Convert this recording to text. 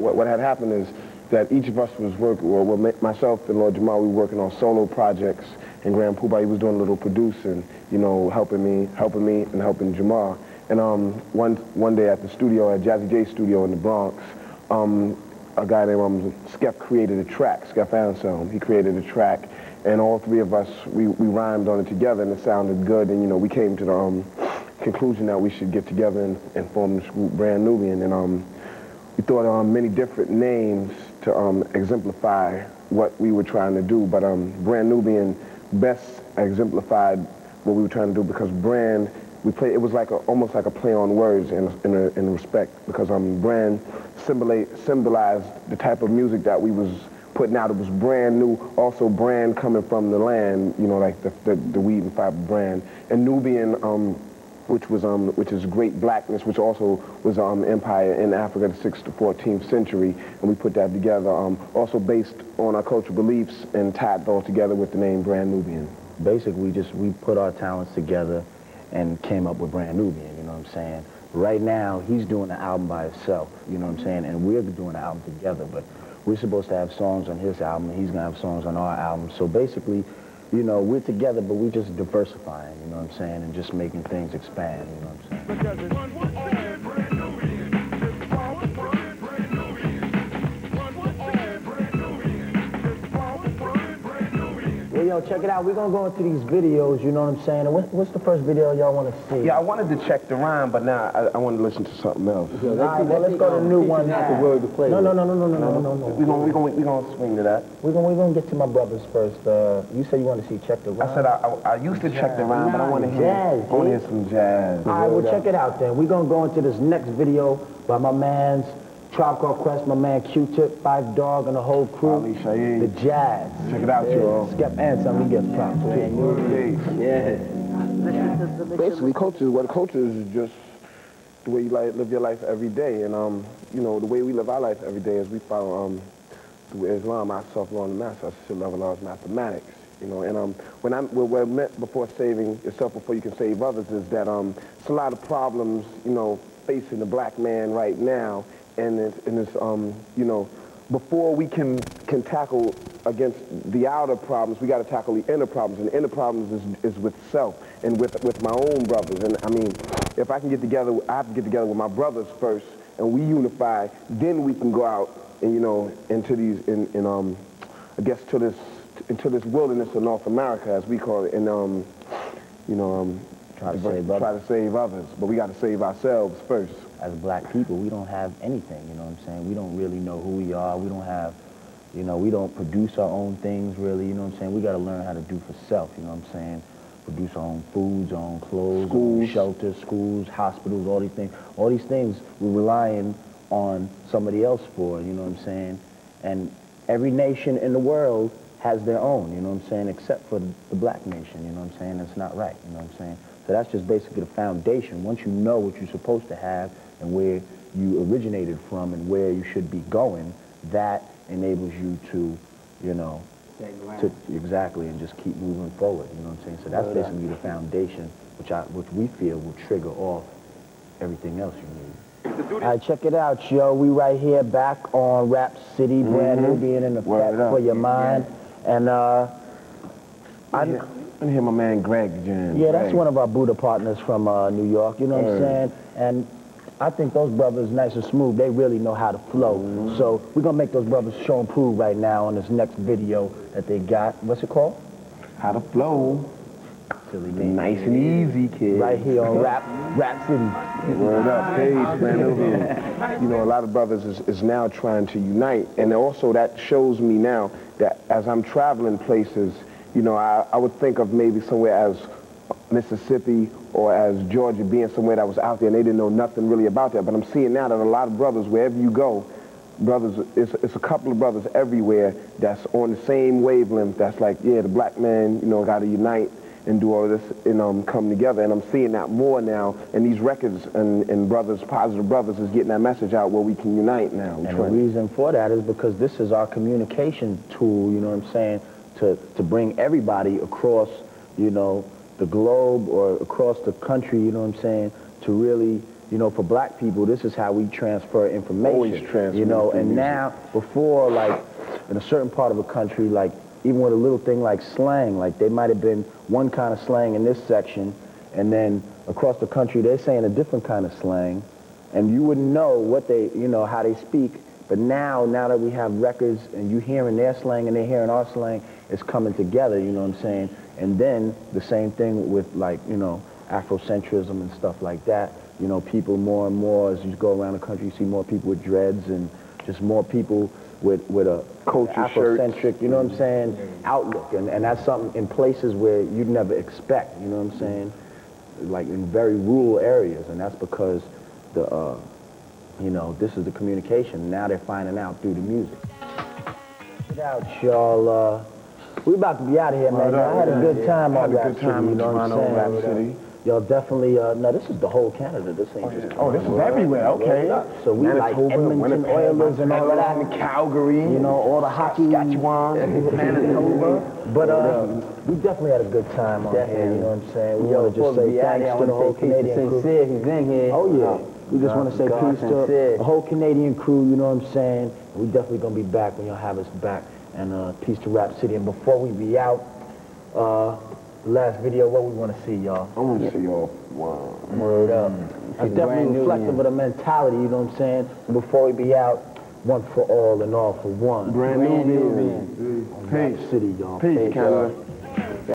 what had happened is that each of us was working, well, myself and Lord Jamal, we were working on solo projects, and Grand Poobah, he was doing a little producing, you know, helping me and helping Jamal. And one day at the studio, at Jazzy J's studio in the Bronx, a guy named Ctiy created a track, Ctiy Anselm. He created a track, and all three of us, we rhymed on it together, and it sounded good, and, you know, we came to the conclusion that we should get together and form this group, Brand Nubian, and we thought on many different names to exemplify what we were trying to do, but Brand Nubian best exemplified what we were trying to do, because brand, it was like almost like a play on words in respect, because brand symbolized the type of music that we was putting out. It was brand new, also brand coming from the land, you know, like the weed and fiber brand, and Nubian, which is great blackness, which also was empire in Africa, the 6th to 14th century, and we put that together, also based on our cultural beliefs and tied it all together with the name Brand Nubian. Basically, we put our talents together and came up with Brand Nubian, you know what I'm saying? Right now, he's doing an album by himself, you know what I'm saying? And we're doing an album together, but we're supposed to have songs on his album, and he's gonna have songs on our album. So basically, you know, we're together, but we're just diversifying, you know what I'm saying, and just making things expand, you know what I'm saying? Well, yo, check it out. We're gonna go into these videos, you know what I'm saying? And what's the first video y'all want to see? Yeah, I wanted to check the rhyme, but now I want to listen to something else. All right, well, let's go to the new one. No. We're gonna swing to that. We're gonna get to my brothers first. You said you want to see Check the Rhyme. I said I used to check the rhyme, but I want to hear some jazz. All right, well, check it out then. We're gonna go into this next video by my man's Tribe Called Quest, my man Ctiy, Five Dog, and the whole crew. The Jazz. Check it out, y'all. Ctiy Anselm, he gets props. Yeah. Basically, what culture is just the way you live your life every day, and you know, the way we live our life every day is we follow through Islam, our self-law and the master, I should love Allah's mathematics. You know, and what I meant before saving yourself before you can save others is that it's a lot of problems, you know, facing the black man right now. And it's you know, before we can tackle against the outer problems, we got to tackle the inner problems, and the inner problems is with self and with my own brothers. And I mean, if I can get together, I have to get together with my brothers first, and we unify. Then we can go out and, you know, into these I guess into this wilderness of North America, as we call it, and you know, try to save others. But we got to save ourselves first. As black people, we don't have anything, you know what I'm saying? We don't really know who we are. We don't have, you know, we don't produce our own things, really, you know what I'm saying? We got to learn how to do for self, you know what I'm saying? Produce our own foods, our own clothes, schools, shelters, schools, hospitals, all these things. All these things we're relying on somebody else for, you know what I'm saying? And every nation in the world has their own, you know what I'm saying, except for the black nation, you know what I'm saying? It's not right, you know what I'm saying? So that's just basically the foundation. Once you know what you're supposed to have and where you originated from and where you should be going, that enables you to, you know, exactly, and just keep moving forward, you know what I'm saying? So that's basically the foundation, which we feel will trigger off everything else you need. All right, check it out, yo. We right here back on Rap City, Brand Nubian in the Fat for Your Mind. And I hear my man Greg jam. Yeah, that's one of our Buddha partners from New York, you know what I'm saying? And I think those brothers, nice and smooth, they really know how to flow. So we're going to make those brothers show and prove right now on this next video that they got. What's it called? How to Flow. Nice and easy, kid. Right here on Rap City. Word up, Page, Brand Nubian. You know, a lot of brothers is now trying to unite. And also that shows me now that as I'm traveling places, you know, I would think of maybe somewhere as Mississippi or as Georgia being somewhere that was out there and they didn't know nothing really about that. But I'm seeing now that a lot of brothers, wherever you go, brothers, it's a couple of brothers everywhere that's on the same wavelength. That's like, yeah, the black man, you know, got to unite and do all this and come together. And I'm seeing that more now. And these records and brothers, Positive Brothers, is getting that message out where we can unite now. And the reason for that is because this is our communication tool, you know what I'm saying, to bring everybody across, you know, the globe or across the country, you know what I'm saying, to really you know, for black people, this is how we transfer information. Always transfer you know, and information. now, before, like, in a certain part of the country, like, even with a little thing like slang, like, they might have been one kind of slang in this section, and then across the country, they're saying a different kind of slang, and you wouldn't know what they, you know, how they speak. But now that we have records, and you hearing their slang and they're hearing our slang, it's coming together, you know what I'm saying? And then the same thing with, like, you know, Afrocentrism and stuff like that. You know, people more and more, as you go around the country, you see more people with dreads and just more people with a culture Afrocentric, shirts. you know what I'm saying, outlook. And that's something in places where you'd never expect, you know what I'm saying? Like in very rural areas, and that's because the, you know, this is the communication. Now they're finding out through the music. Check it out, y'all. We about to be out of here, man. I had a good time on Rap City, you know what I'm saying? Y'all definitely, no, this is the whole Canada. This ain't just... Oh, this is everywhere, okay. So we like Edmonton Oilers and all of that. Calgary. You know, all the hockey. Saskatchewan, Manitoba. But we definitely had a good time on here, you know what I'm saying? We want to just say thanks to the whole Canadian crew. He's been here. Oh, yeah. We just want to say peace to the whole Canadian crew, you know what I'm saying? We definitely going to be back when y'all have us back. And peace to Rap City. And before we be out, last video, what we want to see, y'all? I want to see y'all. Wow. Word up. That's definitely reflective of the mentality, you know what I'm saying? And before we be out, one for all and all for one. Brand Nubian. Rap City, y'all. Peace, Canada.